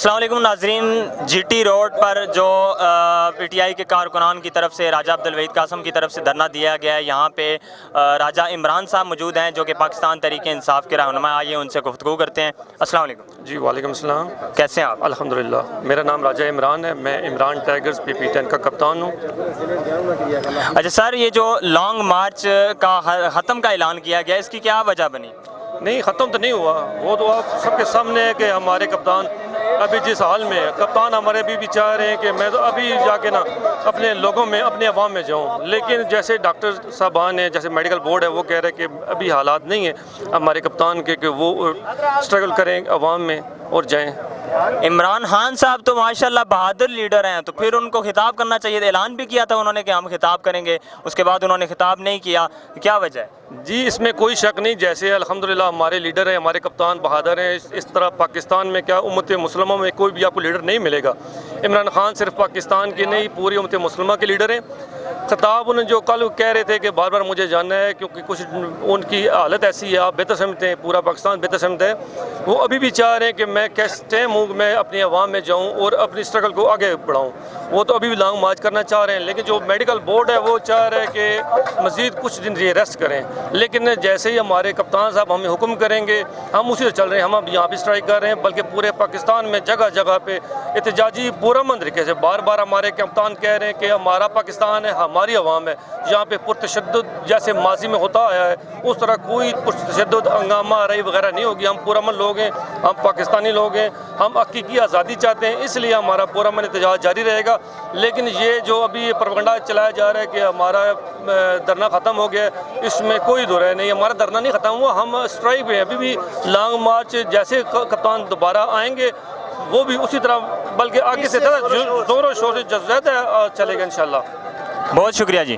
السلام علیکم ناظرین، جی ٹی روڈ پر جو پی ٹی آئی کے کارکنان کی طرف سے راجہ عبدالوحید قاسم کی طرف سے دھرنا دیا گیا ہے، یہاں پہ راجہ عمران صاحب موجود ہیں جو کہ پاکستان تحریک انصاف کے رہنما۔ آئیے ان سے گفتگو کرتے ہیں۔ السلام علیکم جی وعلیکم السلام، کیسے ہیں آپ؟ الحمدللہ۔ میرا نام راجہ عمران ہے، میں عمران ٹائگرز PP10 کا کپتان ہوں۔ اچھا سر، یہ جو لانگ مارچ کا ختم کا اعلان کیا گیا، اس کی کیا وجہ بنی؟ نہیں، ختم تو نہیں ہوا، وہ تو آپ سب کے سامنے ہے کہ ہمارے کپتان ابھی جس حال میں ہے، کپتان ہمارے بھی چاہ رہے ہیں کہ میں تو ابھی جا کے نا اپنے لوگوں میں، اپنے عوام میں جاؤں، لیکن جیسے ڈاکٹر صاحبان ہیں، جیسے میڈیکل بورڈ ہے، وہ کہہ رہے ہیں کہ ابھی حالات نہیں ہیں ہمارے کپتان کے کہ وہ اسٹرگل کریں عوام میں اور جائیں۔ عمران خان صاحب تو ماشاءاللہ بہادر لیڈر ہیں، تو پھر ان کو خطاب کرنا چاہیے تھا۔ اعلان بھی کیا تھا انہوں نے کہ ہم خطاب کریں گے، اس کے بعد انہوں نے خطاب نہیں کیا، کیا وجہ ہے؟ جی اس میں کوئی شک نہیں، جیسے الحمدللہ ہمارے لیڈر ہیں، ہمارے کپتان بہادر ہیں، اس طرح پاکستان میں کیا امت مسلمہ میں کوئی بھی آپ کو لیڈر نہیں ملے گا۔ عمران خان صرف پاکستان کے نہیں، پوری امت مسلمہ کے لیڈر ہیں۔ خطاب انہوں نے جو کل کہہ رہے تھے کہ بار بار مجھے جاننا ہے کیونکہ کچھ ان کی حالت ایسی ہے، آپ بہتر سمجھتے ہیں، پورا پاکستان بہتر سمجھتا ہے، وہ ابھی بھی چاہ رہے ہیں کہ میں کس ٹائم ہوں، میں اپنی عوام میں جاؤں اور اپنی اسٹرگل کو آگے بڑھاؤں۔ وہ تو ابھی بھی لانگ مارچ کرنا چاہ رہے ہیں، لیکن جو میڈیکل بورڈ ہے وہ چاہ رہے ہیں کہ مزید کچھ دن یہ ریسٹ کریں، لیکن جیسے ہی ہمارے کپتان صاحب ہمیں حکم کریں گے ہم اسی سے چل رہے ہیں۔ ہم اب یہاں بھی اسٹرائک کر رہے ہیں، بلکہ پورے پاکستان میں جگہ جگہ پہ احتجاجی پرامن طریقے سے بار بار ہمارے کپتان کہہ رہے ہیں کہ ہمارا پاکستان ہے، ہماری عوام ہے، یہاں پہ پرتشدد جیسے ماضی میں ہوتا آیا ہے اس طرح کوئی پرتشدد ہنگامہ آرائی وغیرہ نہیں ہوگی۔ ہم پرامن لوگ ہیں، ہم پاکستانی لوگ ہیں، ہم حقیقی آزادی چاہتے ہیں، اس لیے ہمارا پرامن احتجاج جاری رہے گا۔ لیکن یہ جو ابھی یہ پروپیگنڈا چلایا جا رہا ہے کہ ہمارا دھرنا ختم ہو گیا ہے، اس میں کوئی دو رائے نہیں، ہمارا دھرنا نہیں ختم ہوا، ہم اسٹرائک پہ ہیں ابھی بھی۔ لانگ مارچ جیسے کپتان دوبارہ آئیں گے وہ بھی اسی طرح، بلکہ آگے سے زور و شور سے زیادہ چلے گا انشاءاللہ۔ بہت شکریہ جی۔